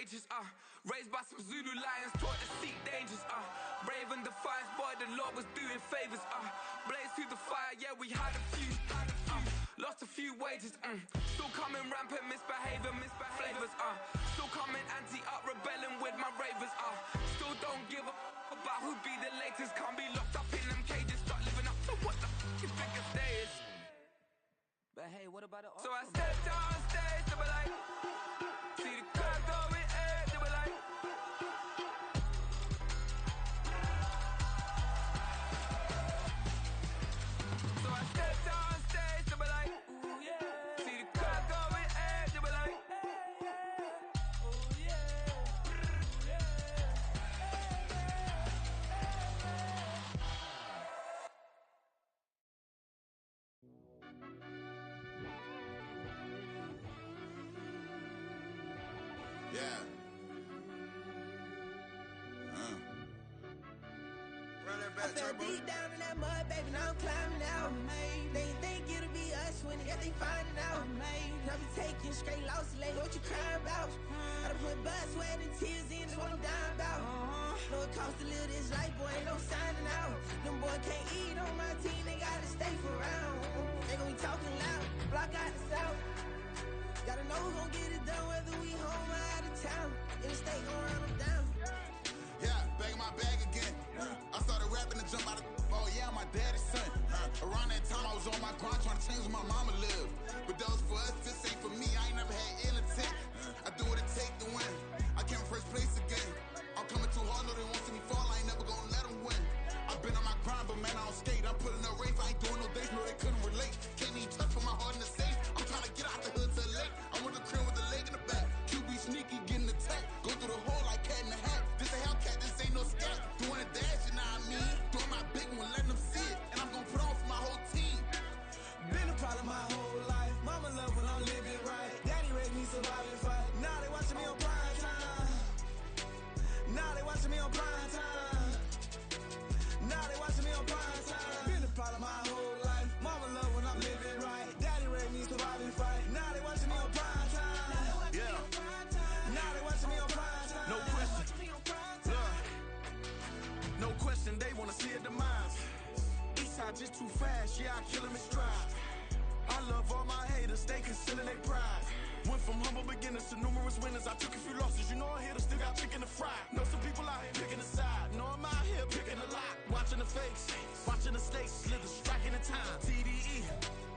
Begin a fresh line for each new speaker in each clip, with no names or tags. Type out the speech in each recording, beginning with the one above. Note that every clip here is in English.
courageous, raised by some Zulu lions, taught to seek dangers, brave and defiant, boy, the Lord was doing favors, blaze through the fire, yeah, we had a few, lost a few wages, still coming rampant, misbehaving, flavors, still coming anti-up, rebelling with my ravers, still don't give a about who be the latest, can't be locked up in them cages, start living up to what the is biggest day is.
But hey, what about the
So I stepped on stage, they were like, see the crowd going air, they were like, so I stepped on stage, they were like, ooh yeah, see the crowd going air, they were like, ooh yeah,
Yeah. Run that back,
I fell
turbo.
deep down in that mud, baby, now I'm climbing out. They think it'll be us when they finding out. I be taking straight losses, lady, what you crying about? I done put blood, sweat, and tears in, that's what I'm dying about. Know it costs to live this life, boy, ain't no signing out. Them boy can't eat on my team, they gotta stay for round. They gon' be talking loud, block out the south. Gotta know who gon' get it done, whether we home or out of town. In the state, gon' run them down.
Yeah, back in my bag again. I started rapping and jump out of oh yeah, my daddy's son. Around that time I was on my grind trying to change where my mama lived. But that was for us, this ain't for me. I ain't never had ill intent. I do what it take to win. I came first place again. I'm coming too hard, no they won't see me fall. I ain't never gonna let them win. I've been on my grind, but man I don't skate. I'm putting up race, I ain't doing no days, no they couldn't relate. Can't even touch for my heart in the safe. I'm trying to get out the hood to the lake. I'm with the crib with the leg in the back. QB sneaky, getting attacked. Go through the hole like cat in the hat. This a Hellcat, this ain't no scat. Doing a dash, you know what I mean? Doing my big one, letting them see it. And I'm gonna put on for my whole team.
Been a problem my whole life. Mama love when I'm living right. Daddy raised me survive and fight. Now they watching me on prime time. Now they watching me on prime time. Now they watching me on prime time. Been a problem my whole life. Mama love when I'm living right. Daddy raised me survive and fight. Now they watching me on prime time.
yeah,
Now they watching me on prime time.
no question, look, no question, they wanna see a demise. Eastside just too fast, yeah, I kill them in stride. I love all my haters, they consider they pride. Went from humble beginners to numerous winners. I took a few losses, you know I hitter, still got chicken to fry. Know some people out here picking a side. Know I'm out here picking a lot. Watching the face, watching the stakes, slither, striking the time. TDE,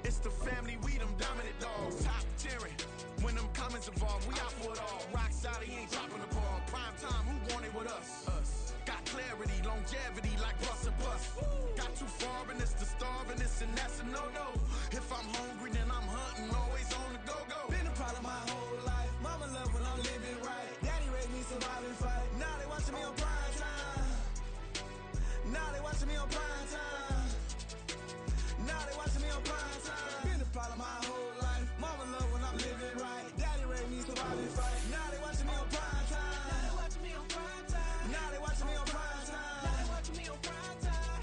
it's the family, we them dominant dogs. Top tiering, when them comments involved, we out for it all. Rock solid, he ain't dropping the ball. Prime time, who want it with us? Us. Got clarity, longevity, like bus and bus. Got too far in this to starve in this, and that's a no-no. If I'm hungry, then I'm hunting, always on the go-go.
Been a problem my whole life. Mama love when I'm living right. Daddy raised me survive and fight. Now they watching me on prime time. Now they watching me on prime time. Now they watching me on prime time. Been a problem my whole life. Mama love when I'm living right. Daddy raised me survive and fight. Now they watching me on prime time. Now they watching me on prime time. Now they watching me on prime time. Now they watching me on prime time.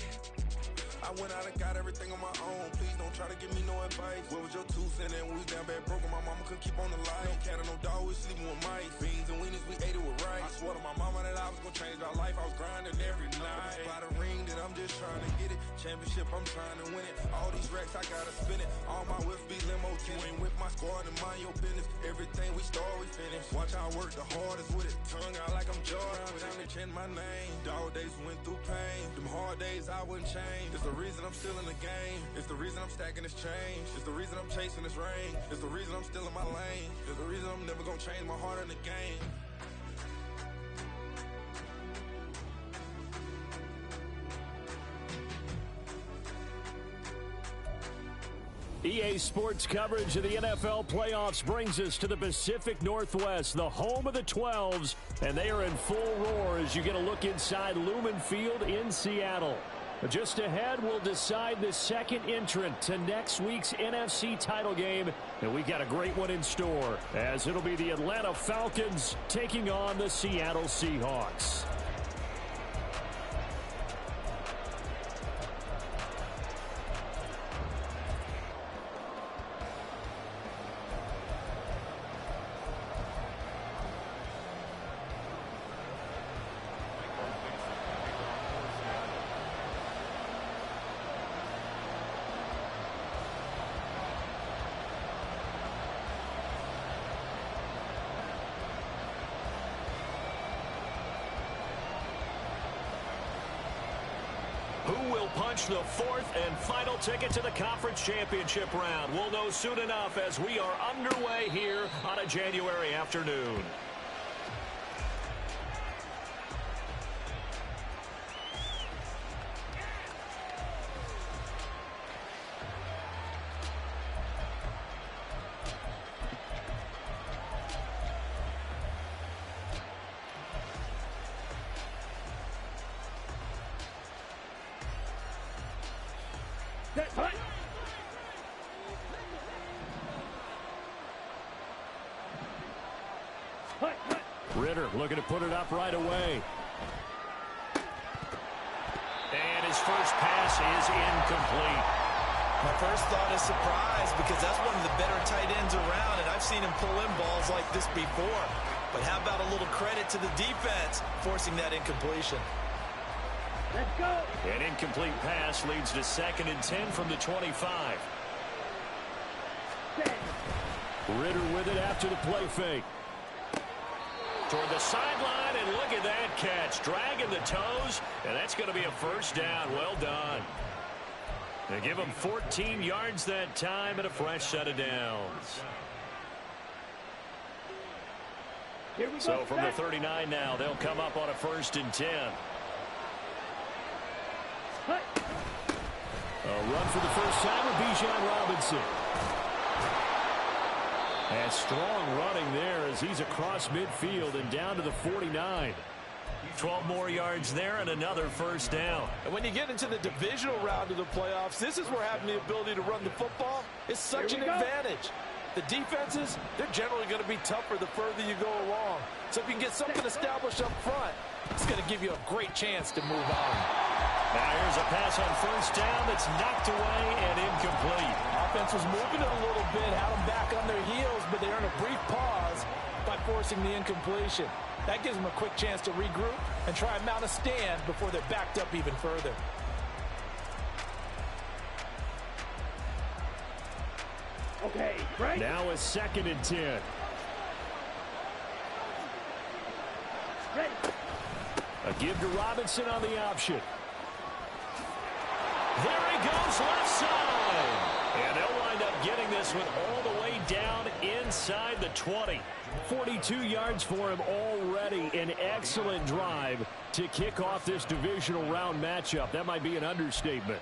I went out and got everything on my own. Please don't try to give me no advice. What was your 2 cents and we was down bad broke and my mama couldn't keep on the light. No cat or no dog, we sleeping with mice. Beans and weenies, we ate it with rice. I swore to my mama that I was gonna change my life. I was grinding every night. By the ring that I'm just trying to get it. Championship, I'm trying to win it. All these racks, I gotta spin it. All my whips be limo. You ain't with my squad and mind your business. Everything we start, we finish. Watch how I work the hardest with it. Tongue out like I'm Jordan. Time to change my name. Dog days went through pain. Them hard days I wouldn't change. It's the reason I'm still in the game. It's the reason I'm stacking this change. It's the reason I'm chasing this rain. It's the reason I'm still in my lane. It's the reason I'm never gonna change my heart in the game.
EA Sports coverage of the NFL playoffs brings us to the Pacific Northwest, the home of the 12s, and they are in full roar as you get a look inside Lumen Field in Seattle. Just ahead, we'll decide the second entrant to next week's NFC title game, and we got a great one in store, as it'll be the Atlanta Falcons taking on the Seattle Seahawks. punch the fourth and final ticket to the conference championship round. We'll know soon enough as we are underway here on a January afternoon. Ritter looking to put it up right away. And his first pass is incomplete.
My first thought is surprise because that's one of the better tight ends around, and I've seen him pull in balls like this before. But how about a little credit to the defense forcing that incompletion?
Let's go. An incomplete pass leads to 2nd and 10 from the 25. Ritter with it after the play fake. Toward the sideline, and look at that catch. Dragging the toes, and that's going to be a first down. Well done. They give him 14 yards that time and a fresh set of downs. So from the 39 now, they'll come up on a 1st and 10. A run for the first time with Bijan Robinson. And strong running there as he's across midfield and down to the 49. 12 more yards there and another first down.
And when you get into the divisional round of the playoffs, this is where having the ability to run the football is such an advantage. The defenses, they're generally going to be tougher the further you go along. So if you can get something established up front, it's going to give you a great chance to move on.
Now here's a pass on first down that's knocked away and incomplete.
Offense was moving it a little bit, had them back on their heels, but they earned a brief pause by forcing the incompletion. That gives them a quick chance to regroup and try and mount a stand before they're backed up even further.
Okay, right. Now a 2nd and 10. Ready. A give to Robinson on the option. There he goes left side. And they'll wind up getting this one all the way down inside the 20. 42 yards for him already. An excellent drive to kick off this divisional round matchup. That might be an understatement.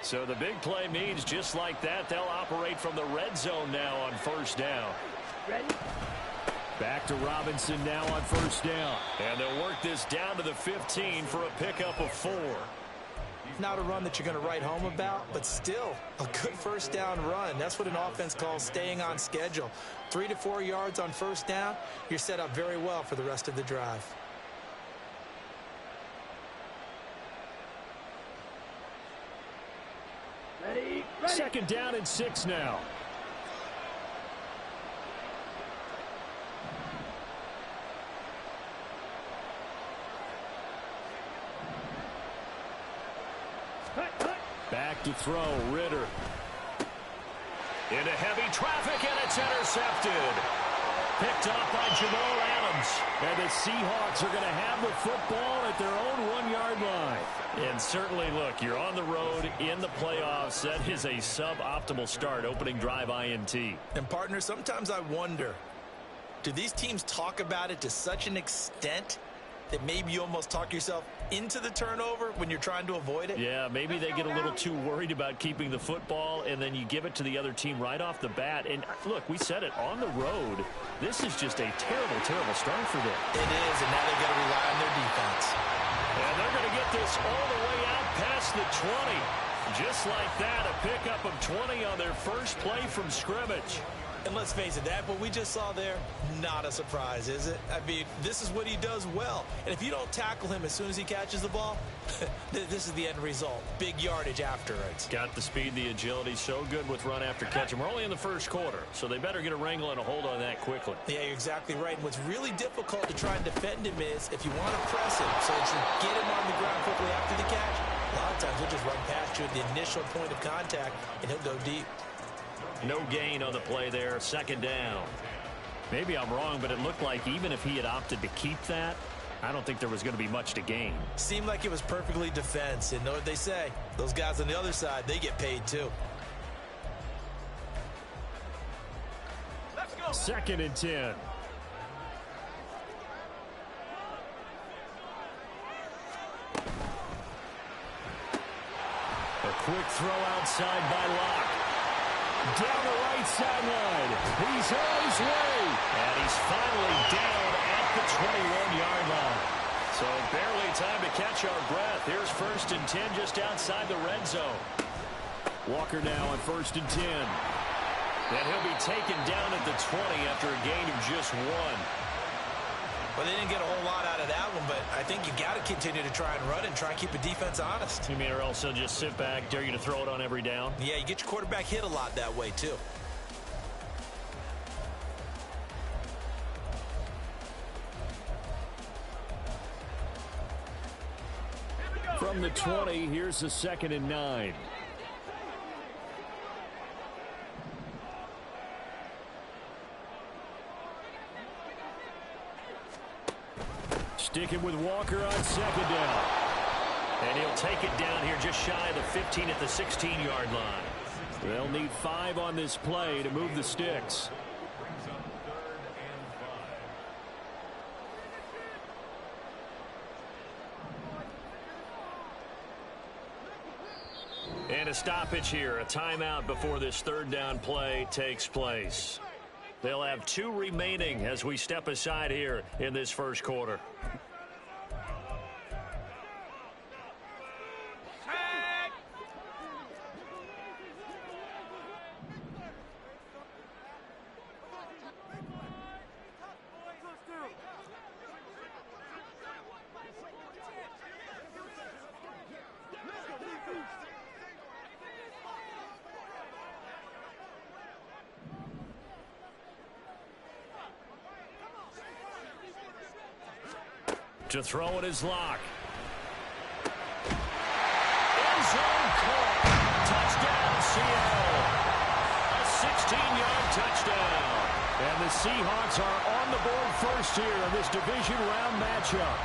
So the big play means just like that, they'll operate from the red zone now on first down. Ready? Back to Robinson now on first down. And they'll work this down to the 15 for a pickup of 4.
Not a run that you're going to write home about, but still a good first down run. That's what an offense calls staying on schedule. 3 to 4 yards on first down, you're set up very well for the rest of the drive.
Ready. 2nd down and 6 now. Back to throw, Ritter. Into heavy traffic, and it's intercepted. Picked off by Jamal Adams. And the Seahawks are going to have the football at their own 1-yard line. And certainly, look, you're on the road in the playoffs. That is a suboptimal start, opening drive INT.
And, partner, sometimes I wonder, do these teams talk about it to such an extent that maybe you almost talk yourself into the turnover when you're trying to avoid it?
Yeah, maybe they get a little too worried about keeping the football, and then you give it to the other team right off the bat. And, look, we said it, on the road, this is just a terrible, terrible start for them.
It is, and now they've got to rely on their defense.
And they're going to get this all the way out past the 20. Just like that, a pickup of 20 on their first play from scrimmage.
And let's face it, that what we just saw there, not a surprise, is it? I mean, this is what he does well. And if you don't tackle him as soon as he catches the ball, this is the end result. Big yardage after it.
Got the speed, the agility, so good with run after catch. And we're only in the first quarter, so they better get a wrangle and a hold on that quickly.
Yeah, you're exactly right. And what's really difficult to try and defend him is if you want to press him so that you get him on the ground quickly after the catch, A lot of times he'll just run past you at the initial point of contact, and he'll go deep.
No gain on the play there, second down. Maybe I'm wrong, but it looked like even if he had opted to keep that, I don't think there was going to be much to gain.
Seemed like it was perfectly defense, and know what they say. Those guys on the other side, they get paid too.
Let's go. Second and 10. A quick throw outside by Locke. Down the right sideline. He's on his way. And he's finally down at the 21-yard line. So barely time to catch our breath. Here's first and 10 just outside the red zone. Walker now on first and 10. And he'll be taken down at the 20 after a gain of just 1.
Well, they didn't get a whole lot out of that one, but I think you got to continue to try and run and try and keep the defense honest.
You mean or else they'll just sit back, dare you to throw it on every down?
Yeah, you get your quarterback hit a lot that way, too.
From the 20, here's the second and 9. Sticking with Walker on second down. And he'll take it down here just shy of the 15 at the 16-yard line. They'll need 5 on this play to move the sticks. And a stoppage here, a timeout before this third down play takes place. They'll have 2 remaining as we step aside here in this first quarter. To throw it is Locke. End zone caught. Touchdown, Seattle. A 16-yard touchdown. And the Seahawks are on the board first here in this division round matchup.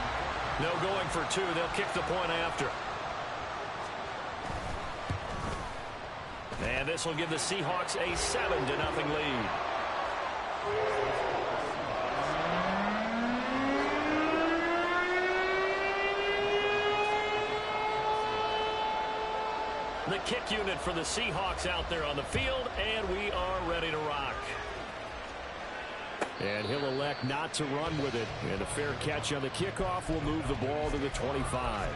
No going for 2. They'll kick the point after. And this will give the Seahawks a 7-0 lead. The kick unit for the Seahawks out there on the field, and we are ready to rock. And he'll elect not to run with it. And a fair catch on the kickoff will move the ball to the 25.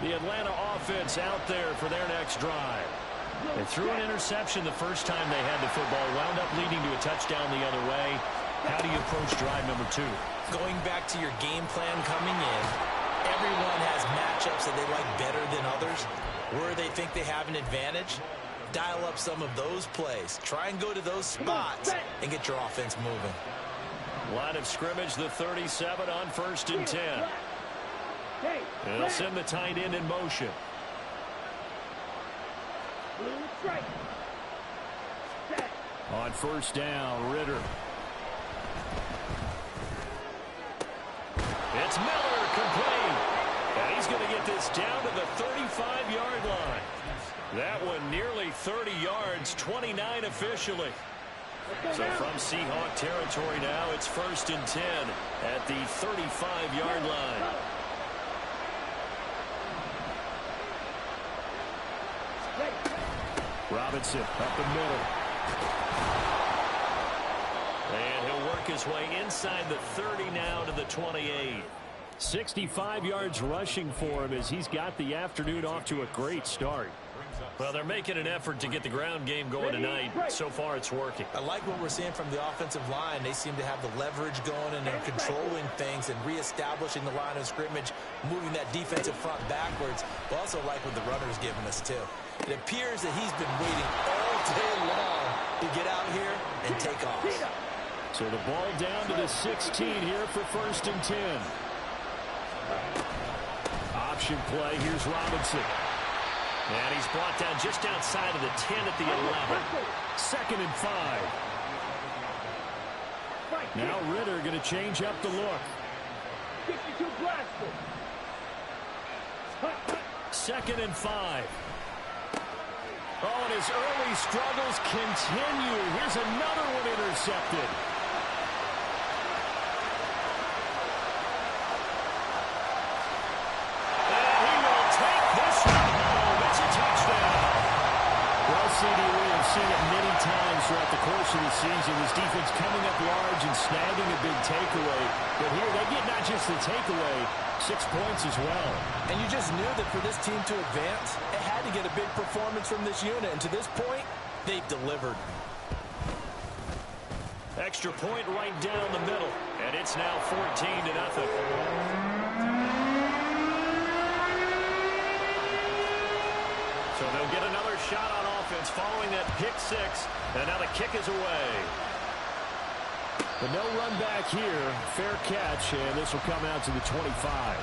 The Atlanta offense out there for their next drive. They threw an interception the first time they had the football, wound up leading to a touchdown the other way. How do you approach drive number 2?
Going back to your game plan coming in, everyone has matchups that they like better than others. Where they think they have an advantage, dial up some of those plays. Try and go to those spots and get your offense moving.
Line of scrimmage, the 37 on first and 10. And they'll send the tight end in motion. On first down, Ritter. It's Miller, complete. And he's going to get this down to the 35-yard line. That one nearly 30 yards, 29 officially. So from Seahawk territory now, it's first and 10 at the 35-yard line. Robinson up the middle. And he'll work his way inside the 30 now to the 28. 65 yards rushing for him as he's got the afternoon off to a great start. Well, they're making an effort to get the ground game going tonight. So far, it's working.
I like what we're seeing from the offensive line. They seem to have the leverage going, and they're controlling things and reestablishing the line of scrimmage, moving that defensive front backwards. But also like what the runner's giving us, too. It appears that he's been waiting all all day long to get out here and take off.
So the ball down to the 16 here for 1st and 10. Option play. Here's Robinson. And he's brought down just outside of the 10 at the 11. 2nd and 5. Now Ritter going to change up the look. 2nd and 5. Oh, and his early struggles continue. Here's another one intercepted. And he will take this one home. It's a touchdown. Well, CD, we have seen it many times throughout the course of the season. This defense coming up large and snagging a big takeaway. But here they get not just the takeaway, 6 points as well.
And you just knew that for this team to advance, it had to get a big performance from this unit. And to this point, they've delivered.
Extra point right down the middle. And it's now 14-0. So they'll get another shot on offense following that pick 6. And now the kick is away. But no run back here. Fair catch, and this will come out to the 25.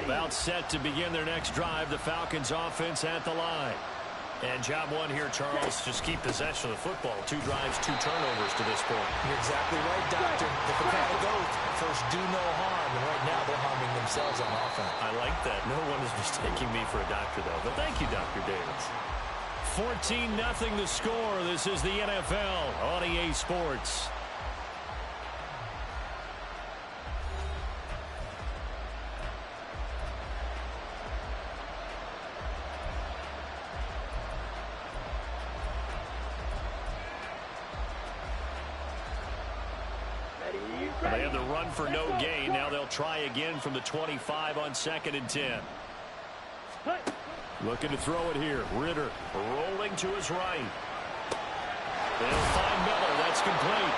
About set to begin their next drive. The Falcons offense at the line. And job one here, Charles, just keep possession of the football. 2 drives, 2 turnovers to this point.
You're exactly right, Doctor. The prophetic oath, first do no harm, and right now they're harming themselves on offense.
I like that. No one is mistaking me for a doctor, though. But thank you, Dr. Davis. 14-0 the score. This is the NFL on EA Sports. They have the run for no gain. Now they'll try again from the 25 on 2nd and 10. Looking to throw it here. Ritter rolling to his right. They'll find Miller. That's complete.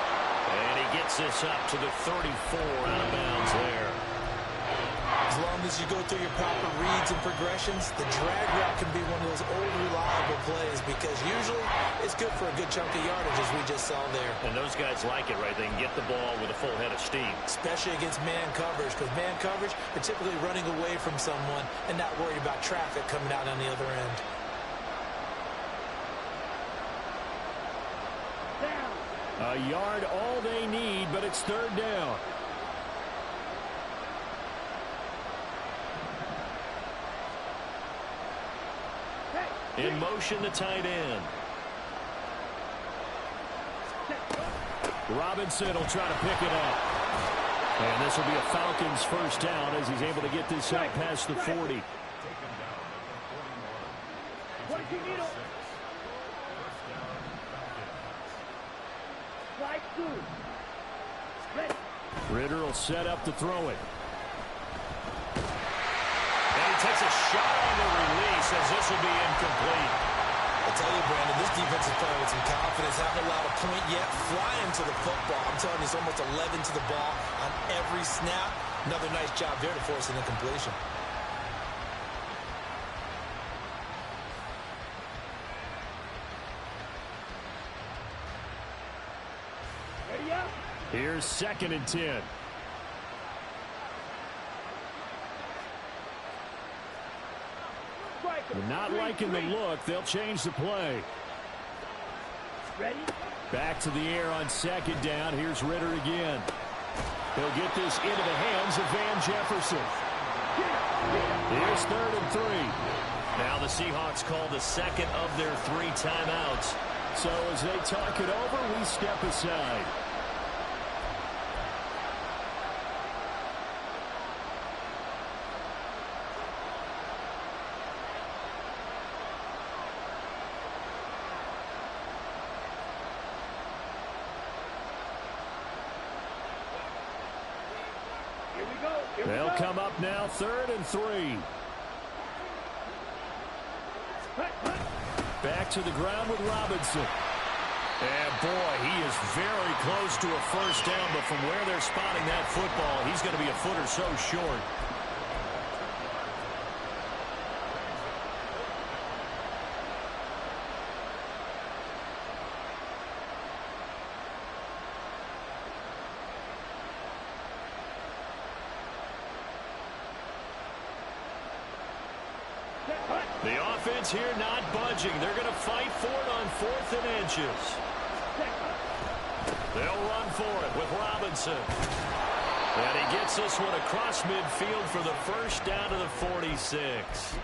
And he gets this up to the 34 out of bounds there.
As long as you go through your proper reads and progressions, the drag route can be one of those old reliable plays because usually it's good for a good chunk of yardage, as we just saw there.
And those guys like it, right? They can get the ball with a full head of steam.
Especially against man coverage, because man coverage, they're typically running away from someone and not worried about traffic coming out on the other end.
A yard all they need, but it's 3rd down. In motion, the tight end. Robinson will try to pick it up. And this will be a Falcons first down as he's able to get this out past the 40. Ritter will set up to throw it. Takes a shot on the release as this will be incomplete.
I tell you, Brandon, this defense is playing with some confidence. Haven't allowed a point yet. Flying to the football. I'm telling you, it's almost 11 to the ball on every snap. Another nice job there to force an incompletion.
Here's 2nd and 10. Not liking the look. They'll change the play. Back to the air on 2nd down. Here's Ritter again. He'll get this into the hands of Van Jefferson. Here's 3rd and 3. Now the Seahawks call the 2nd of their 3 timeouts. So as they talk it over, we step aside.
Here we go.
They'll come up now, 3rd and 3. Back to the ground with Robinson. And boy, he is very close to a first down, but from where they're spotting that football, he's going to be a foot or so short. The offense here not budging. They're going to fight for it on 4th and inches. They'll run for it with Robinson. And he gets this one across midfield for the first down to the 46.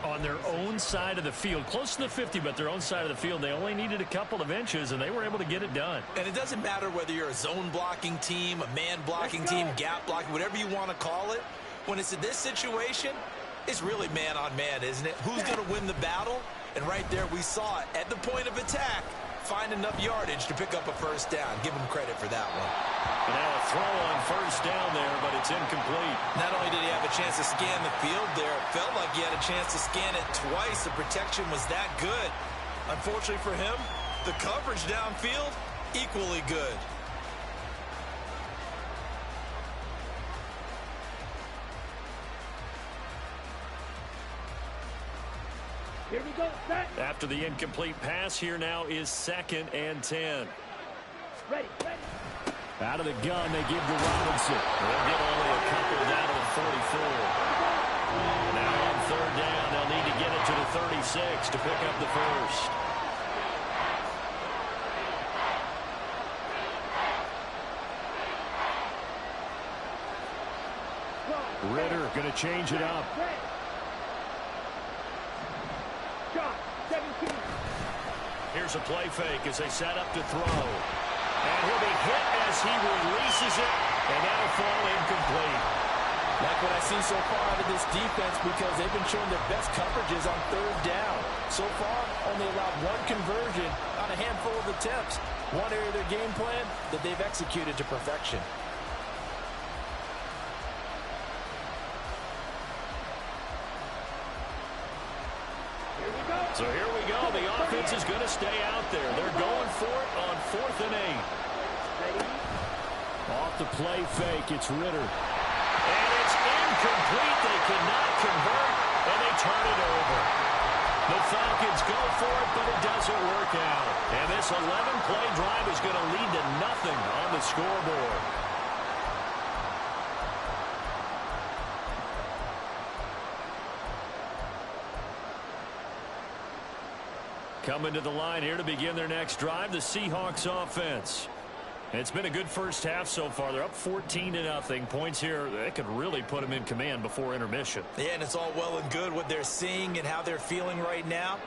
On their own side of the field, close to the 50, but their own side of the field, they only needed a couple of inches, and they were able to get it done.
And it doesn't matter whether you're a zone blocking team, a man blocking team, gap blocking, whatever you want to call it. When it's in this situation, it's really man-on-man, isn't it? Who's going to win the battle? And right there, we saw it. At the point of attack, find enough yardage to pick up a first down. Give him credit for that one.
And now a throw on first down there, but it's incomplete.
Not only did he have a chance to scan the field there, it felt like he had a chance to scan it twice. The protection was that good. Unfortunately for him, the coverage downfield, equally good.
Here we go. Set. After the incomplete pass, here now is 2nd and 10. Ready. Out of the gun, they give to Robinson. They'll get only a couple down to the 44. Now on 3rd down, they'll need to get it to the 36 to pick up the first. Ritter going to change it up. Here's a play fake as they set up to throw. And he'll be hit as he releases it, and that'll fall incomplete.
Like what I've seen so far out of this defense, because they've been showing their best coverages on 3rd down. So far, only allowed 1 conversion on a handful of attempts. One area of their game plan that they've executed to perfection.
So here we go. The offense is going to stay out there. They're going for it on 4th and 8. Off the play fake, it's Ritter. And it's incomplete. They cannot convert, and they turn it over. The Falcons go for it, but it doesn't work out. And this 11-play drive is going to lead to nothing on the scoreboard. Coming to the line here to begin their next drive, the Seahawks offense. It's been a good first half so far. They're up 14-0. Points here, they could really put them in command before intermission.
Yeah, and it's all well and good what they're seeing and how they're feeling right now.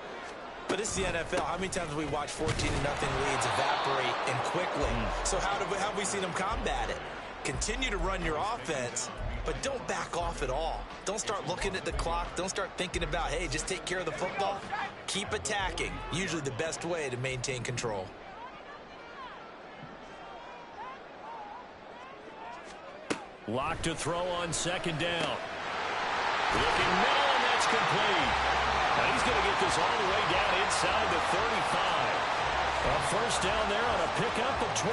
But it's the NFL. How many times have we watched 14-0 leads evaporate and quickly? So how have we seen them combat it? Continue to run your offense, but don't back off at all. Don't start looking at the clock. Don't start thinking about, hey, just take care of the football. Keep attacking. Usually the best way to maintain control.
Lock to throw on 2nd down. Looking middle, and that's complete. Now he's going to get this all the way down inside the 35. A first down there on a pickup of 25.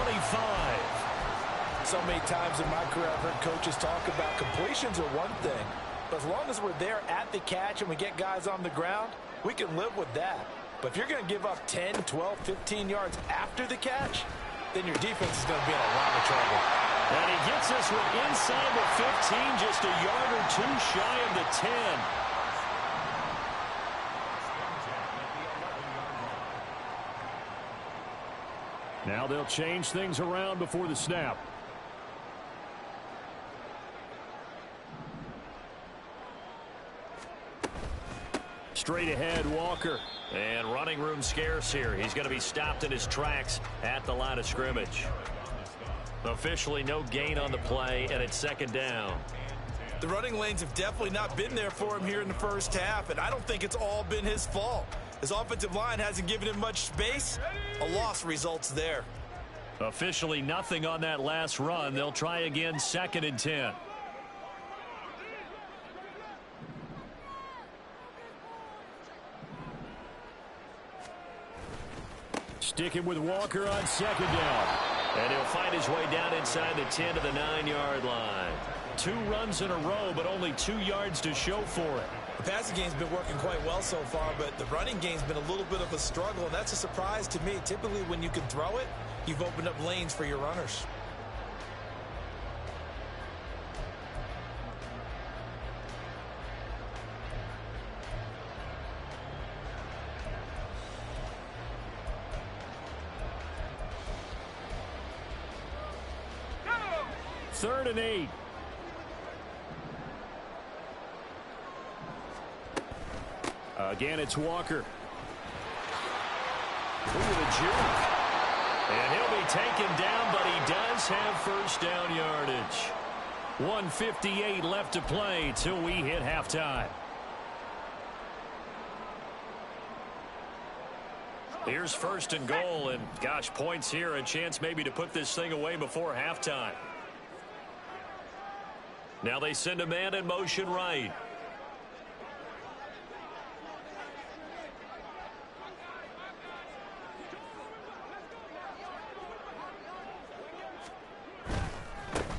So many times in my career, I've heard coaches talk about completions are one thing. But as long as we're there at the catch and we get guys on the ground, we can live with that. But if you're going to give up 10, 12, 15 yards after the catch, then your defense is going to be in a lot of trouble.
And he gets this one inside the 15, just a yard or 2 shy of the 10. Now they'll change things around before the snap. Straight ahead, Walker. And running room scarce here. He's going to be stopped in his tracks at the line of scrimmage. Officially no gain on the play, and it's 2nd down.
The running lanes have definitely not been there for him here in the first half, and I don't think it's all been his fault. His offensive line hasn't given him much space. A loss results there.
Officially nothing on that last run. They'll try again, 2nd and 10. sticking with Walker on second down.
And he'll find his way down inside the 10 to the 9-yard line.
2 runs in a row, but only 2 yards to show for it.
The passing game's been working quite well so far, but the running game's been a little bit of a struggle, and that's a surprise to me. Typically, when you can throw it, you've opened up lanes for your runners.
Third and 8. Again, it's Walker. Look at the juke. And he'll be taken down, but he does have first down yardage. 1:58 left to play till we hit halftime. Here's first and goal, and gosh, points here, a chance maybe to put this thing away before halftime. Now they send a man in motion right.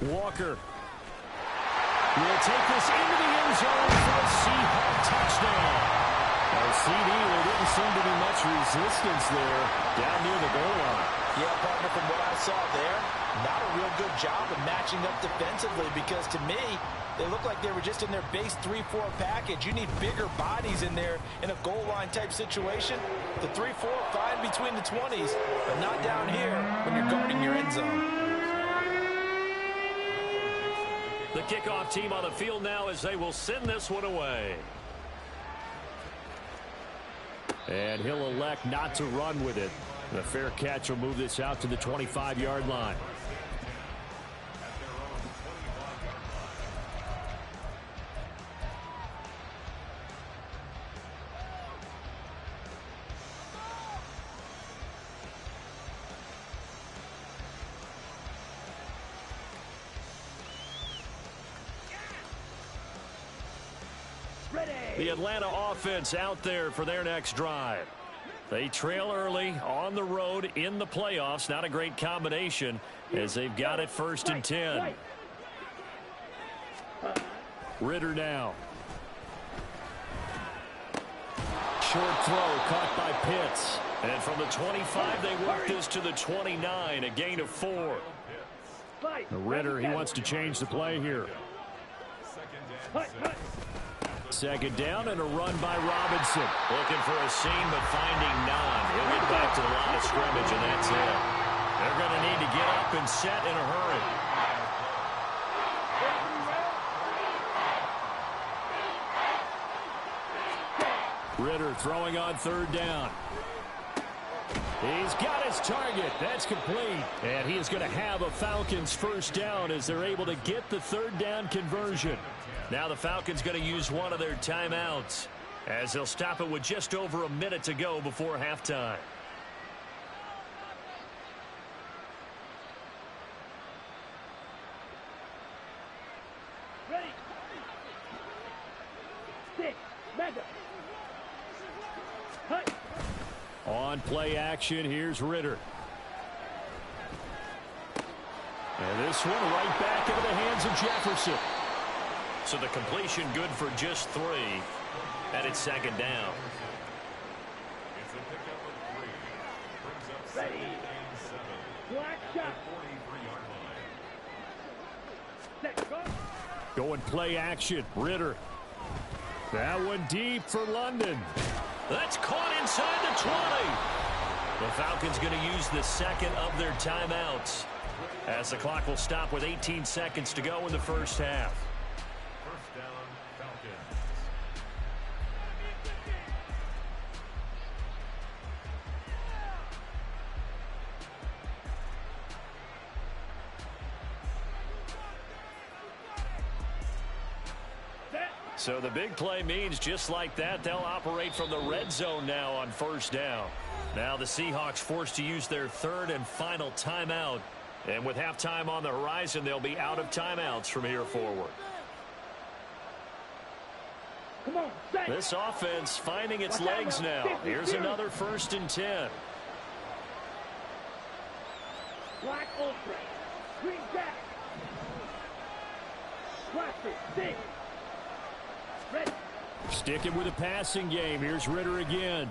Walker will take this into the end zone for a Seahawk touchdown. CD, there didn't seem to be much resistance there down near the goal line.
Yeah, partner, from what I saw there, not a real good job of matching up defensively, because to me, they look like they were just in their base 3-4 package. You need bigger bodies in there in a goal line type situation. The 3-4 fine between the 20s, but not down here when you're guarding your end zone.
The kickoff team on the field now as they will send this one away. And he'll elect not to run with it. The fair catch will move this out to the 25-yard line. The Atlanta offense out there for their next drive. They trail early on the road in the playoffs. Not a great combination as they've got it first and 10. Ritter now. Short throw caught by Pitts. And from the 25, they work this to the 29, a gain of 4. Ritter, he wants to change the play here. Second down and a run by Robinson.
Looking for a seam, but finding none. He'll get back to the line of scrimmage, and that's it.
They're going to need to get up and set in a hurry. Ritter throwing on third down. He's got his target. That's complete. And he is going to have a Falcons first down as they're able to get the third down conversion. Now the Falcons going to use one of their timeouts as they'll stop it with just over a minute to go before halftime.
Ready. Stick. Mega. Cut.
On play action, here's Ritter. And this one right back into the hands of Jefferson.
So the completion good for just 3. And it's second down.
Ready. Black shot.
Going play action. Ritter. That one deep for London.
That's caught inside the 20.
The Falcons going to use the second of their timeouts as the clock will stop with 18 seconds to go in the first half. So the big play means just like that, they'll operate from the red zone now on first down. Now the Seahawks forced to use their third and final timeout. And with halftime on the horizon, they'll be out of timeouts from here forward.
Come on,
this offense finding its legs now. Here's another first and 10.
Black Ultra. Green Jack. Cluster 6. Ready.
Sticking with the passing game. Here's Ritter again.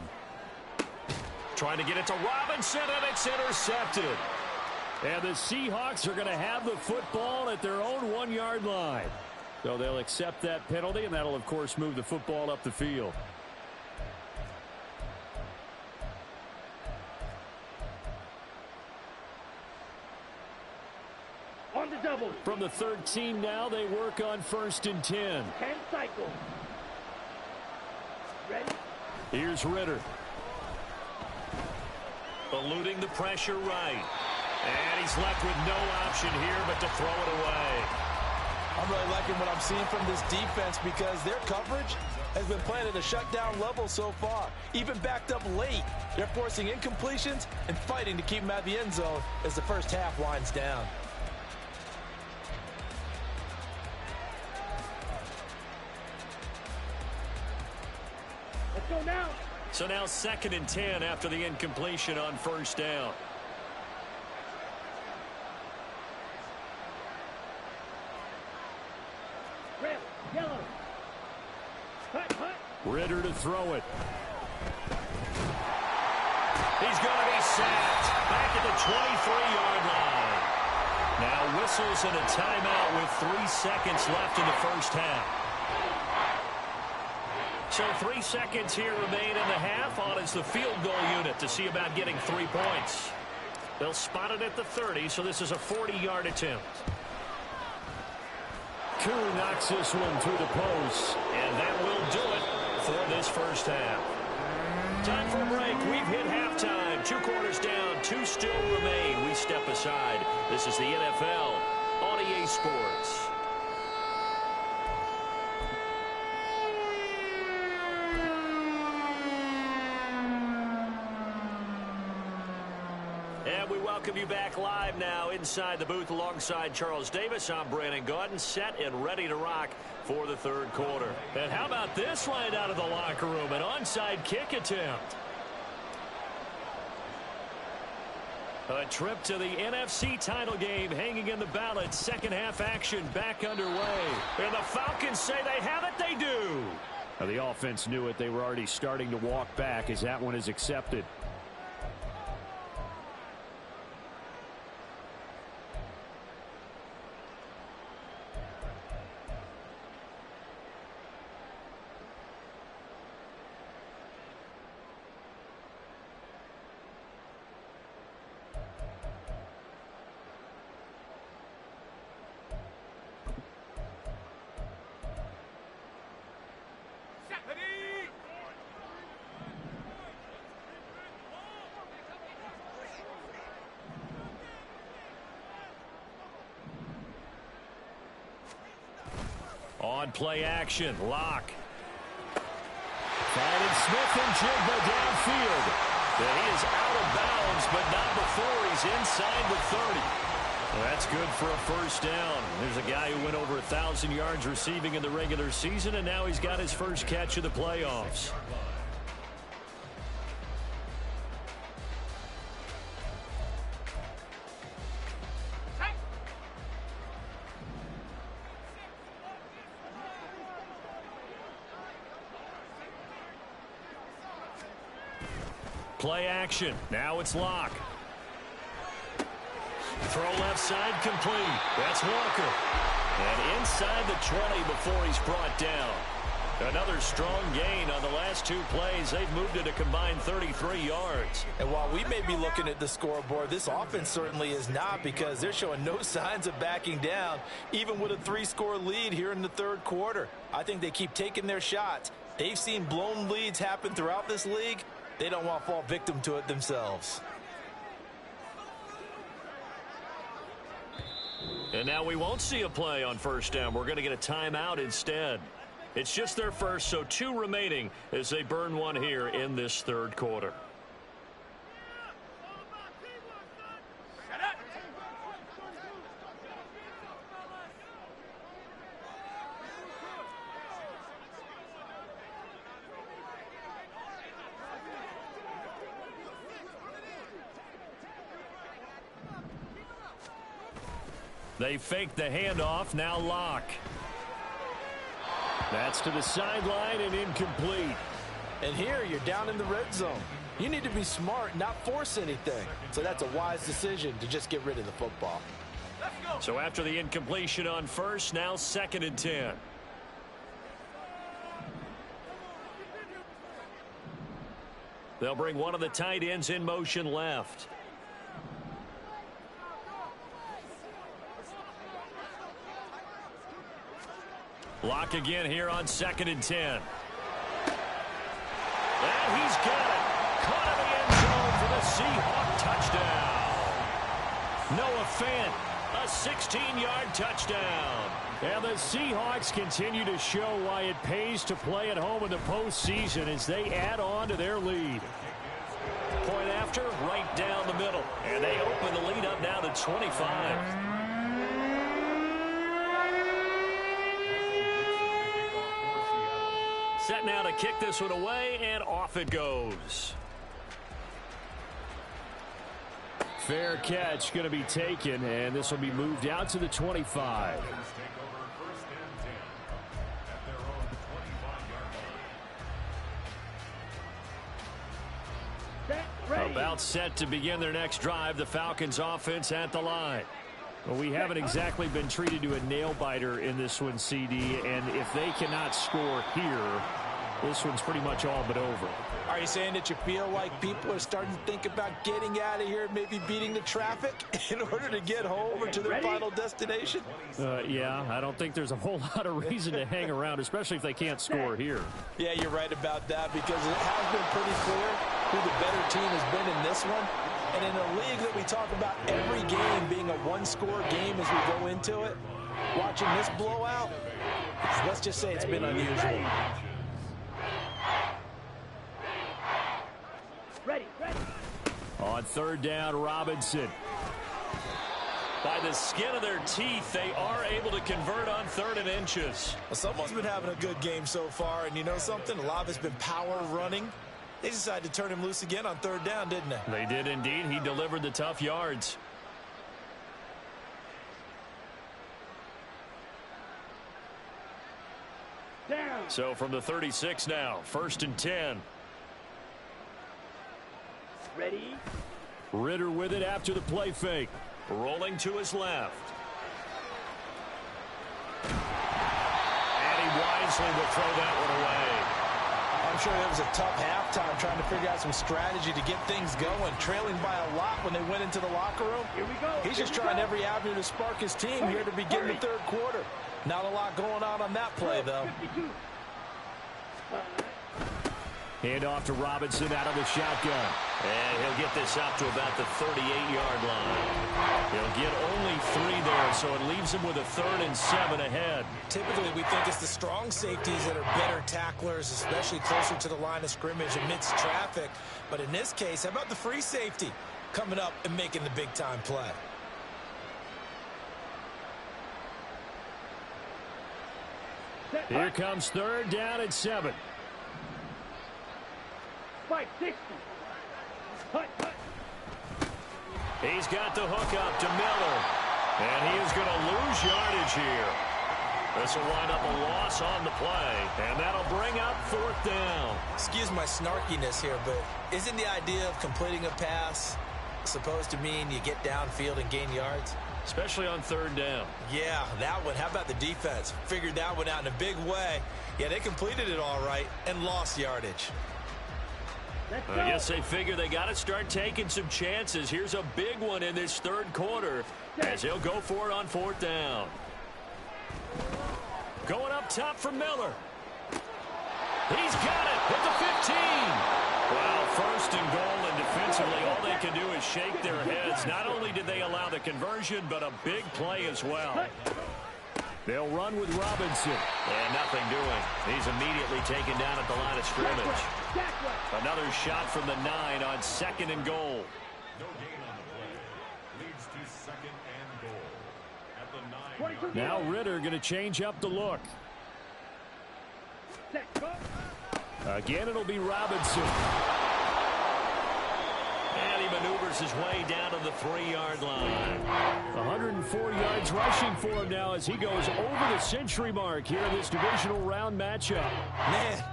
Trying to get it to Robinson, and it's intercepted.
And the Seahawks are going to have the football at their own 1-yard line. So they'll accept that penalty, and that'll, of course, move the football up the field.
On the double.
From the 13 now, they work on 1st and 10.
10 cycles. Ready?
Here's Ritter.
Eluding the pressure right. And he's left with no option here but to throw it away.
I'm really liking what I'm seeing from this defense because their coverage has been playing at a shutdown level so far. Even backed up late, they're forcing incompletions and fighting to keep them out of the end zone as the first half winds down.
Let's go now.
So now 2nd and 10 after the incompletion on 1st down.
Red, yellow. Hut, hut.
Ritter to throw it.
He's going to be sacked back at the 23-yard line. Now whistles and a timeout with 3 seconds left in the first half. So 3 seconds here remain in the half. On is the field goal unit to see about getting 3 points. They'll spot it at the 30, so this is a 40-yard attempt.
Koo knocks this one through the post.
And that will do it for this first half. Time for a break. We've hit halftime. 2 quarters down, 2 still remain. We step aside. This is the NFL on EA Sports. And we welcome you back live now inside the booth alongside Charles Davis. I'm Brandon Gaudin, set and ready to rock for the 3rd quarter.
And how about this right out of the locker room? An onside kick attempt. A trip to the NFC title game hanging in the balance. Second half action back underway. And the Falcons say they have it. They do. Now, the offense knew it. They were already starting to walk back as that one is accepted. On play action, Locke. Finding Smith and Jigba downfield. And he is out of bounds, but not before he's inside the 30. Well, that's good for a first down. There's a guy who went over 1,000 yards receiving in the regular season, and now he's got his first catch of the playoffs. Play action. Now it's Locke. Throw left side complete. That's Walker. And inside the 20 before he's brought down. Another strong gain on the last 2 plays. They've moved it a combined 33 yards.
And while we may be looking at the scoreboard, this offense certainly is not, because they're showing no signs of backing down, even with a 3-score lead here in the 3rd quarter. I think they keep taking their shots. They've seen blown leads happen throughout this league. They don't want to fall victim to it themselves.
And now we won't see a play on first down. We're going to get a timeout instead. It's just their first, so 2 remaining as they burn one here in this 3rd quarter.
They fake the handoff, now lock. That's to the sideline and incomplete.
And here you're down in the red zone. You need to be smart, not force anything. So that's a wise decision to just get rid of the football.
So after the incompletion on first, now 2nd and 10. They'll bring one of the tight ends in motion left. Lock again here on 2nd and 10. And he's got it. Caught in the end zone for the Seahawk touchdown. Noah Fant, a 16-yard touchdown. And the Seahawks continue to show why it pays to play at home in the postseason as they add on to their lead. Point after, right down the middle. And they open the lead up now to 25. Set now to kick this one away, and off it goes. Fair catch going to be taken, and this will be moved out to the 25. About set to begin their next drive, the Falcons offense at the line. Well, we haven't exactly been treated to a nail-biter in this one, CD, and if they cannot score here, this one's pretty much all but over.
Are you saying that you feel like people are starting to think about getting out of here, maybe beating the traffic in order to get home or to their final destination?
Yeah, I don't think there's a whole lot of reason to hang around, especially if they can't score here.
Yeah, you're right about that because it has been pretty clear who the better team has been in this one. And in a league that we talk about every game being a one-score game as we go into it, watching this blowout, let's just say it's been unusual.
Ready.
On 3rd down, Robinson. By the skin of their teeth, they are able to convert on 3rd and inches.
Well, someone's been having a good game so far, and you know something? A lot of it's been power running. They decided to turn him loose again on 3rd down, didn't they?
They did indeed. He delivered the tough yards.
Down.
So from the 36 now, 1st and 10.
Ready.
Ritter with it after the play fake. Rolling to his left. And he wisely will throw that one away.
I'm sure it was a tough halftime trying to figure out some strategy to get things going. Trailing by a lot when they went into the locker room.
Here we go.
He's just trying every avenue to spark his team here to begin the 3rd quarter. Not a lot going on that play, though.
52.
Hand off to Robinson out of the shotgun. And he'll get this up to about the 38-yard line. He'll get only 3 there, so it leaves him with a 3rd and 7 ahead.
Typically, we think it's the strong safeties that are better tacklers, especially closer to the line of scrimmage amidst traffic. But in this case, how about the free safety coming up and making the big-time play?
Here comes 3rd down and 7.
560. Hut.
He's got the hook up to Miller. And he is going to lose yardage here. This will wind up a loss on the play. And that'll bring up 4th down.
Excuse my snarkiness here, but isn't the idea of completing a pass supposed to mean you get downfield and gain yards?
Especially on 3rd down.
Yeah, that one. How about the defense? Figured that one out in a big way. Yeah, they completed it all right and lost yardage.
I guess they figure they got to start taking some chances. Here's a big one in this 3rd quarter as he'll go for it on 4th down. Going up top for Miller. He's got it at the 15. Well, 1st and goal, and defensively all they can do is shake their heads. Not only did they allow the conversion, but a big play as well. They'll run with Robinson. And nothing doing. He's immediately taken down at the line of scrimmage. Another shot from the 9 on 2nd and goal.
No gain on the play. Leads to 2nd and goal. At the 9.
Now Ritter going to change up the look. Again, it'll be Robinson. And he maneuvers his way down to the 3-yard line. 104 yards rushing for him now as he goes over the century mark here in this divisional round matchup.
Man,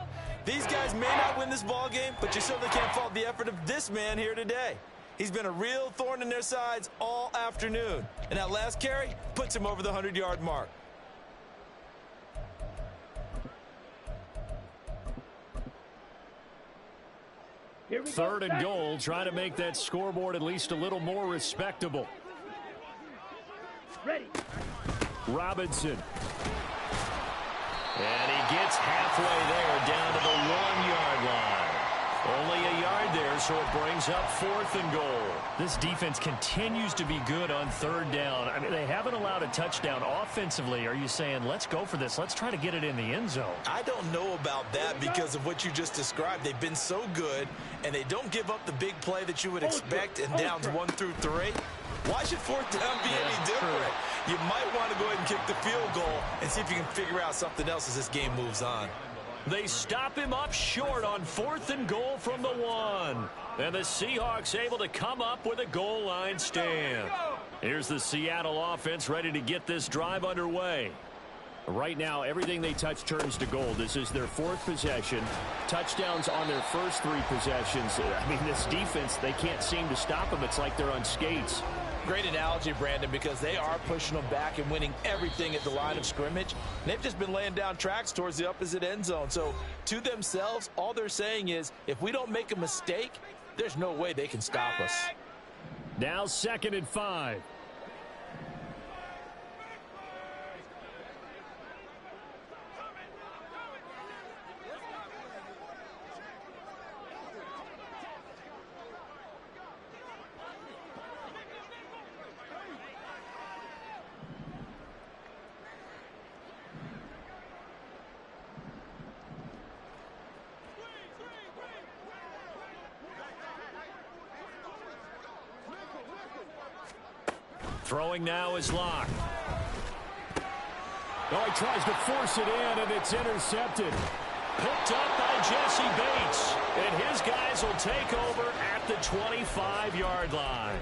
these guys may not win this ball game, but you certainly can't fault the effort of this man here today. He's been a real thorn in their sides all afternoon. And that last carry puts him over the 100-yard mark.
Third and goal, trying to make that scoreboard at least a little more respectable.
Ready.
Robinson. And he gets halfway there, down to the 1-yard line. Only a yard there, so it brings up 4th and goal.
This defense continues to be good on 3rd down. I mean, they haven't allowed a touchdown offensively. Are you saying, let's go for this? Let's try to get it in the end zone.
I don't know about that because of what you just described. They've been so good, and they don't give up the big play that you would expect in downs 1 through 3. Why should 4th down be any different? You might want to go ahead and kick the field goal and see if you can figure out something else as this game moves on.
They stop him up short on 4th and goal from the 1. And the Seahawks able to come up with a goal line stand. Here's the Seattle offense ready to get this drive underway. Right now, everything they touch turns to gold. This is their 4th possession. Touchdowns on their first 3 possessions. I mean, this defense, they can't seem to stop them. It's like they're on skates.
Great analogy, Brandon, because they are pushing them back and winning everything at the line of scrimmage. And they've just been laying down tracks towards the opposite end zone. So to themselves, all they're saying is, if we don't make a mistake, there's no way they can stop us.
Now 2nd and 5. Throwing now is Locke. Oh, he tries to force it in, and it's intercepted. Picked up by Jesse Bates. And his guys will take over at the 25-yard line.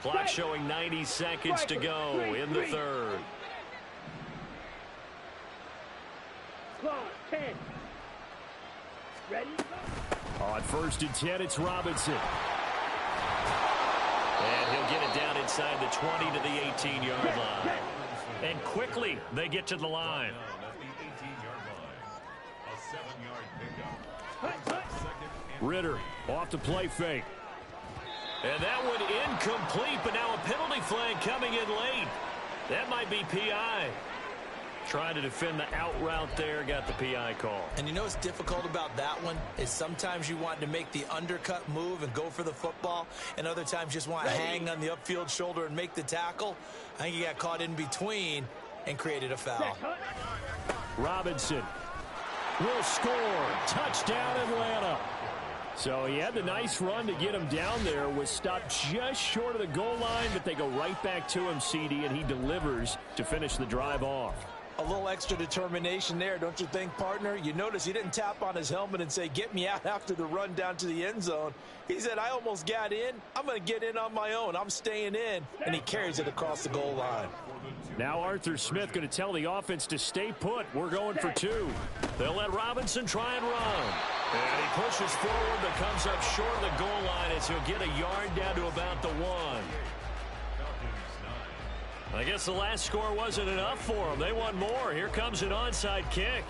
Clock showing 90 seconds to go in the 3rd.
Close, 10. Ready?
On 1st and 10, it's Robinson. And he'll get it down inside the 20 to the 18-yard line. And quickly, they get to the line. Ritter off to play fake. And that one incomplete, but now a penalty flag coming in late. That might be PI. Trying to defend the out route there, got the PI call.
And you know what's difficult about that one is sometimes you want to make the undercut move and go for the football, and other times you just want to hang on the upfield shoulder and make the tackle. I think he got caught in between and created a foul.
Robinson will score. Touchdown, Atlanta. So he had the nice run to get him down there, was stopped just short of the goal line, but they go right back to him, CD, and he delivers to finish the drive off.
A little extra determination there, don't you think, partner? You notice he didn't tap on his helmet and say, get me out after the run down to the end zone. He said, I almost got in. I'm going to get in on my own. I'm staying in. And he carries it across the goal line.
Now Arthur Smith going to tell the offense to stay put. We're going for 2. They'll let Robinson try and run. And he pushes forward but comes up short of the goal line as he'll get a yard down to about the 1. I guess the last score wasn't enough for them. They want more. Here comes an onside kick.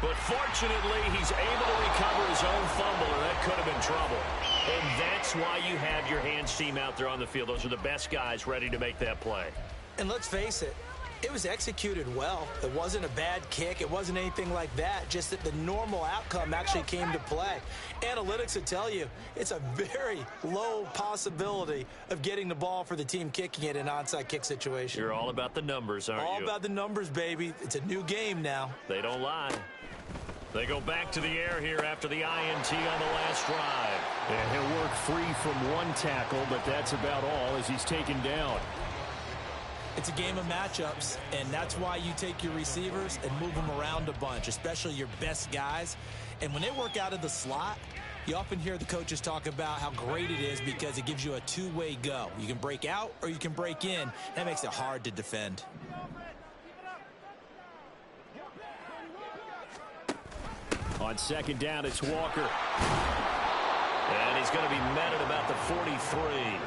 But fortunately, he's able to recover his own fumble, or that could have been trouble. And that's why you have your hands team out there on the field. Those are the best guys ready to make that play.
And let's face it, it was executed well. It wasn't a bad kick. It wasn't anything like that. Just that the normal outcome actually came to play. Analytics would tell you it's a very low possibility of getting the ball for the team kicking it in an onside kick situation.
You're all about the numbers, aren't you?
All about the numbers, baby. It's a new game now.
They don't lie. They go back to the air here after the INT on the last drive. And he'll work free from one tackle, but that's about all as he's taken down.
It's a game of matchups, and that's why you take your receivers and move them around a bunch, especially your best guys. And when they work out of the slot, you often hear the coaches talk about how great it is because it gives you a two-way go. You can break out or you can break in. That makes it hard to defend.
On second down, it's Walker. And he's going to be met at about the 43.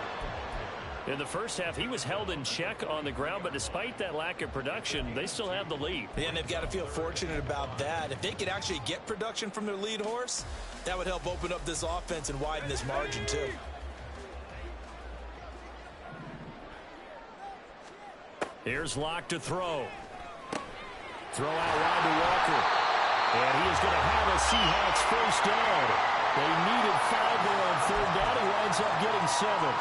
In the first half, he was held in check on the ground, but despite that lack of production, they still have the lead.
And they've got to feel fortunate about that. If they could actually get production from their lead horse, that would help open up this offense and widen this margin too.
Here's Locke to throw. Throw out wide to Walker. And he is going to have a Seahawks first down. They needed 5 there on third down. He winds up getting 7.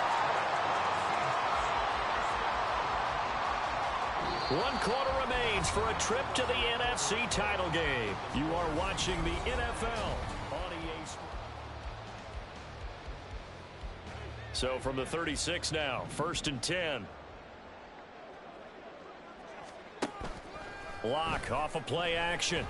1 quarter remains for a trip to the NFC title game. You are watching the NFL on EA Sports. So from the 36 now, 1st and 10. Locke off of play action.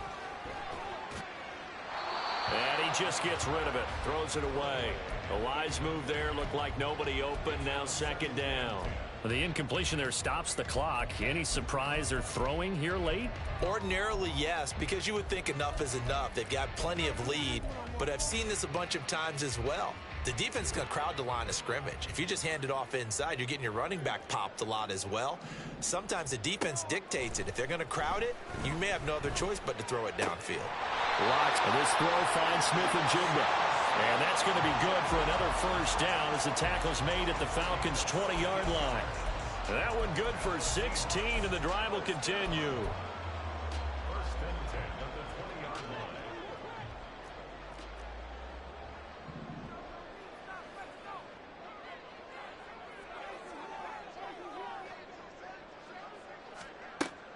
And he just gets rid of it. Throws it away. A wise move there. Looked like nobody open. Now 2nd down. The incompletion there stops the clock. Any surprise they're throwing here late?
Ordinarily, yes, because you would think enough is enough. They've got plenty of lead, but I've seen this a bunch of times as well. The defense is going to crowd the line of scrimmage. If you just hand it off inside, you're getting your running back popped a lot as well. Sometimes the defense dictates it. If they're going to crowd it, you may have no other choice but to throw it downfield.
Locke, and this throw finds Smith and Jigba. And that's going to be good for another first down as the tackle's made at the Falcons' 20-yard line. That one good for 16, and the drive will continue.
First and 10 at the 20-yard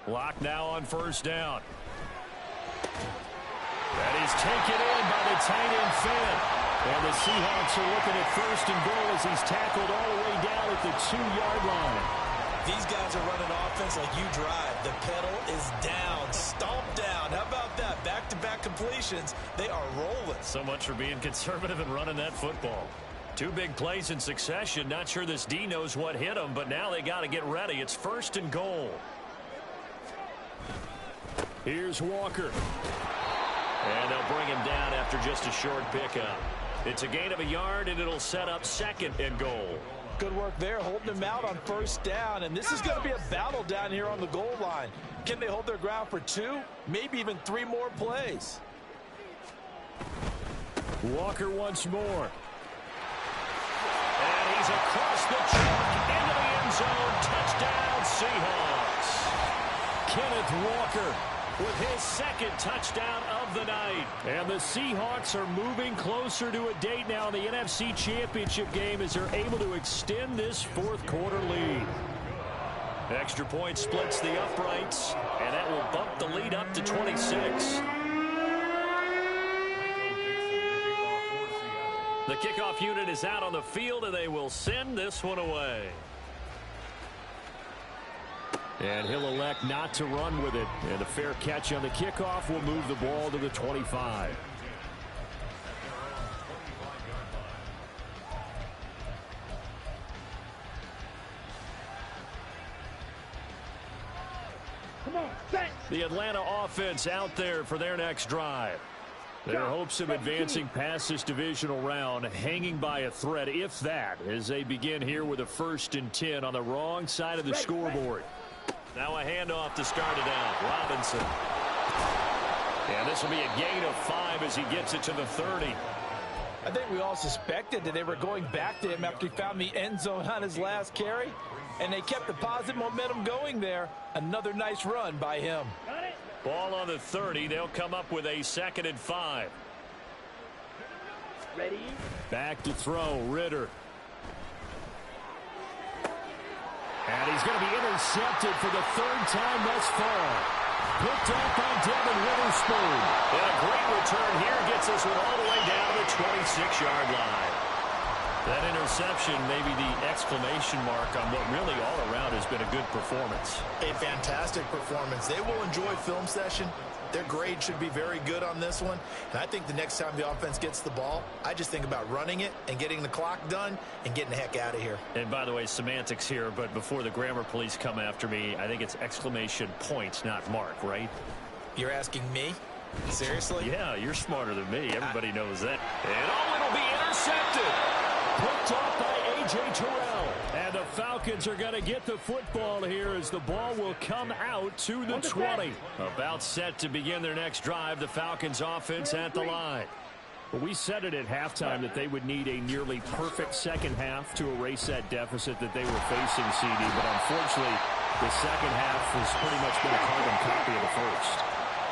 line.
Locke now on first down. That is taken in by the tight end Finn. And the Seahawks are looking at 1st and goal as he's tackled all the way down at the 2-yard line.
These guys are running offense like you drive. The pedal is down, stomped down. How about that? Back-to-back completions. They are rolling.
So much for being conservative and running that football. 2 big plays in succession. Not sure this D knows what hit him, but now they got to get ready. It's 1st and goal. Here's Walker. And they'll bring him down after just a short pickup. It's a gain of a yard, and it'll set up 2nd and goal.
Good work there, holding him out on first down. And this is going to be a battle down here on the goal line. Can they hold their ground for 2, maybe even 3 more plays?
Walker once more. And he's across the chalk into the end zone. Touchdown, Seahawks. Kenneth Walker with his 2nd touchdown of the night. And the Seahawks are moving closer to a date now in the NFC Championship game as they're able to extend this 4th quarter lead. Extra point splits the uprights, and that will bump the lead up to 26. The kickoff unit is out on the field, and they will send this one away. And he'll elect not to run with it. And a fair catch on the kickoff will move the ball to the 25.
Come on, thanks.
The Atlanta offense out there for their next drive. Their hopes of advancing past this divisional round hanging by a thread, if that, as they begin here with a 1st and 10 on the wrong side of the scoreboard. Now a handoff to start it out. Robinson. And this will be a gain of 5 as he gets it to the 30.
I think we all suspected that they were going back to him after he found the end zone on his last carry. And they kept the positive momentum going there. Another nice run by him.
Ball on the 30. They'll come up with a 2nd and 5.
Ready?
Back to throw. Ritter. And he's going to be intercepted for the 3rd time thus far. Picked up by Devin Witherspoon. And a great return here gets this one all the way down to the 26-yard line.
That interception may be the exclamation mark on what really all around has been a good performance.
A fantastic performance. They will enjoy film session. Their grade should be very good on this one. And I think the next time the offense gets the ball, I just think about running it and getting the clock done and getting the heck out of here.
And by the way, semantics here, but before the grammar police come after me, I think it's exclamation point, not mark, right?
You're asking me? Seriously?
Yeah, you're smarter than me. Everybody knows that. And it'll be intercepted. Picked off by A.J. Terrell. And the Falcons are going to get the football here as the ball will come out to the 20. About set to begin their next drive. The Falcons offense at the line. Well, we said it at halftime that they would need a nearly perfect second half to erase that deficit that they were facing, CD. But unfortunately, the second half has pretty much been a carbon copy of the first.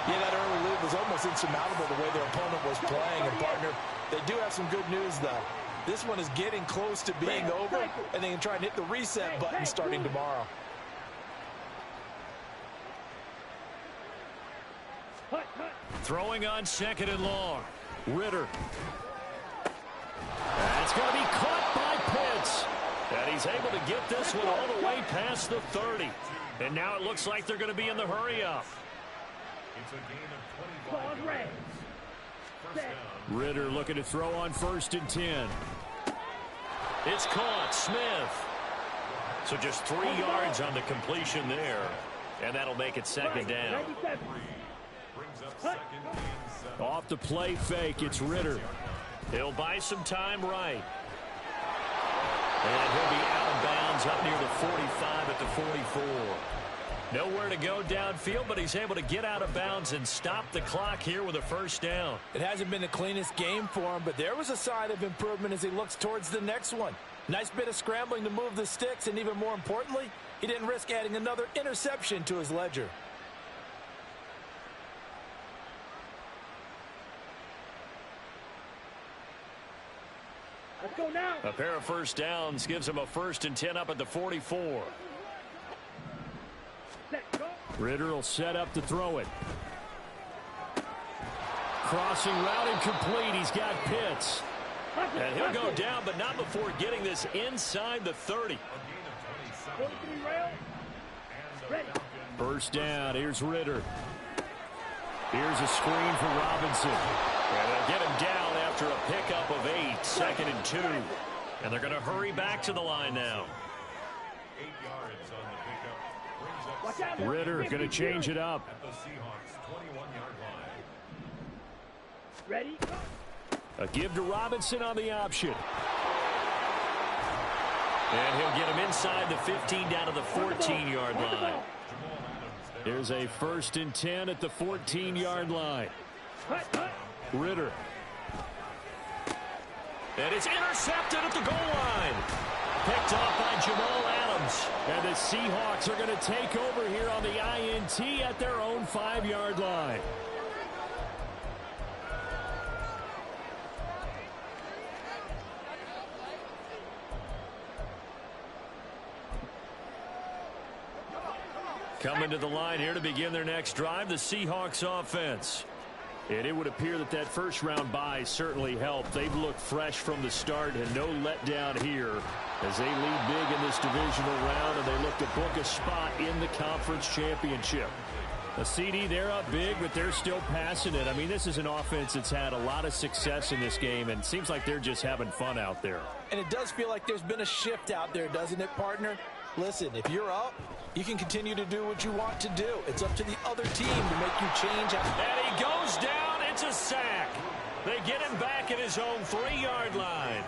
Yeah, that early lead was almost insurmountable the way their opponent was playing. And, partner, they do have some good news, though. This one is getting close to being over, and they can try and hit the reset button starting tomorrow.
Throwing on second and long. Ritter. That's going to be caught by Pitts. And he's able to get this one all the way past the 30. And now it looks like they're going to be in the hurry-up.
It's a gain of 25 yards. First down.
Ritter looking to throw on 1st and 10.
It's caught. Smith. So just 3 yards on the completion there. And that'll make it second down.
Brings up second and 7.
Off the play fake, it's Ritter.
He'll buy some time right. And he'll be out of bounds up near the 45 at the 44. Nowhere to go downfield, but he's able to get out of bounds and stop the clock here with a first down.
It hasn't been the cleanest game for him, but there was a sign of improvement as he looks towards the next one. Nice bit of scrambling to move the sticks, and even more importantly, he didn't risk adding another interception to his ledger.
Let's go now.
A pair of first downs gives him a 1st and 10 up at the 44.
Ritter will set up to throw it. Crossing route incomplete. He's got Pitts.
And he'll go down, but not before getting this inside the 30.
First down. Here's Ritter. Here's a screen for Robinson.
And they'll get him down after a pickup of 8, 2nd and 2. And they're going to hurry back to the line now.
8 yards on the pickup. Brings up
Ritter going to change it up.
at the Seahawks 21-yard line.
Ready?
A give to Robinson on the option.
And he'll get him inside the 15 down to the 14-yard line.
Here's a 1st and 10 at the 14-yard line. Ritter.
And it's intercepted at the goal line. Picked off by Jamal Adams.
And the Seahawks are going to take over here on the INT at their own 5-yard line.
Coming to the line here to begin their next drive, the Seahawks offense.
And it would appear that that first-round bye certainly helped. They've looked fresh from the start and no letdown here as they lead big in this divisional round, and they look to book a spot in the conference championship. A CD, they're up big, but they're still passing it. I mean, this is an offense that's had a lot of success in this game, and it seems like they're just having fun out there.
And it does feel like there's been a shift out there, doesn't it, partner? Listen, if you're up, you can continue to do what you want to do. It's up to the other team to make you change.
And he goes down. It's a sack. They get him back at his own 3-yard line.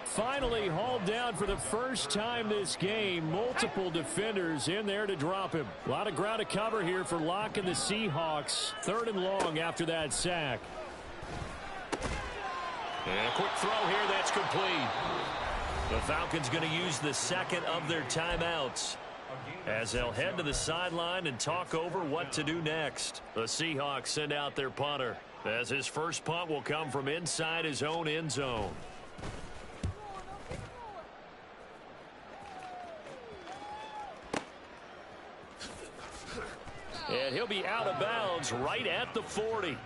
Finally hauled down for the first time this game. Multiple defenders in there to drop him. A lot of ground to cover here for Locke and the Seahawks. 3rd and long after that sack.
And a quick throw here. That's complete. The Falcons going to use the second of their timeouts as they'll head to the sideline and talk over what to do next. The Seahawks send out their punter as his first punt will come from inside his own end zone. And he'll be out of bounds right at the 40.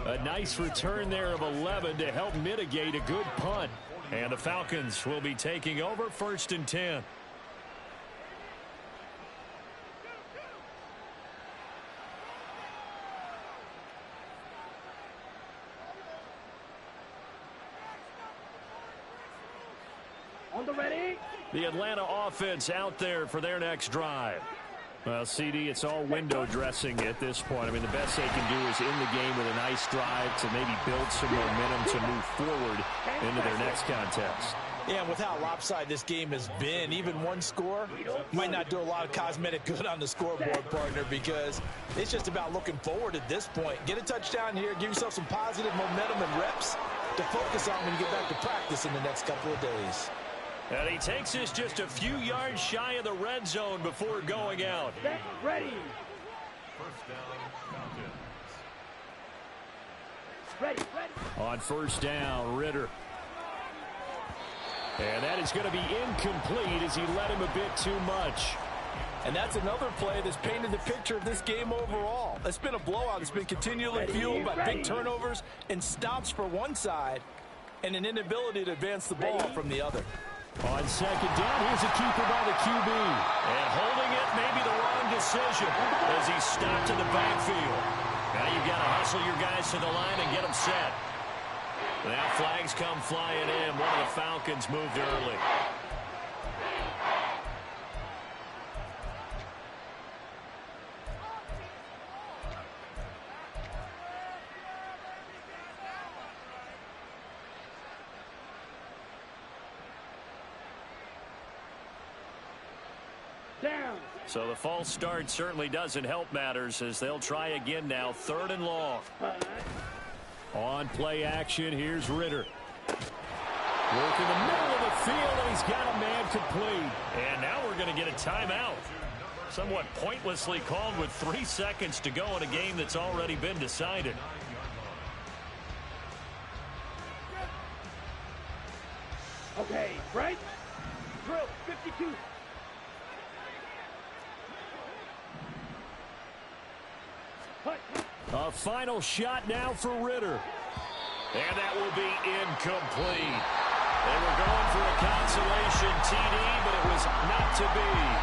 A nice return there of 11 to help mitigate a good punt. And the Falcons will be taking over 1st and 10.
On the ready.
The Atlanta offense out there for their next drive. Well, CD, it's all window dressing at this point. I mean, the best they can do is in the game with a nice drive to maybe build some momentum to move forward into their next contest.
Yeah, and with how lopsided this game has been, even one score might not do a lot of cosmetic good on the scoreboard, partner, because it's just about looking forward at this point. Get a touchdown here, give yourself some positive momentum and reps to focus on when you get back to practice in the next couple of days.
And he takes us just a few yards shy of the red zone before going out.
Set, ready.
First down, Falcons.
Ready, ready.
On 1st down, Ritter. And that is going to be incomplete as he led him a bit too much.
And that's another play that's painted the picture of this game overall. It's been a blowout. It's been continually fueled by big turnovers and stops for one side and an inability to advance the ball from the other.
On 2nd down, here's a keeper by the QB. And holding it, maybe the wrong decision as he's stopped in the backfield. Now you've got to hustle your guys to the line and get them set. Now flags come flying in. One of the Falcons moved early.
Down.
So the false start certainly doesn't help matters as they'll try again now. 3rd and long. On play action, here's Ritter. Work in the middle of the field, and he's got a man complete. And now we're going to get a timeout. Somewhat pointlessly called with 3 seconds to go in a game that's already been decided.
Okay, right. Drill, 52.
A final shot now for Ritter. And that will be incomplete. They were going for a consolation TD, but it was not to be.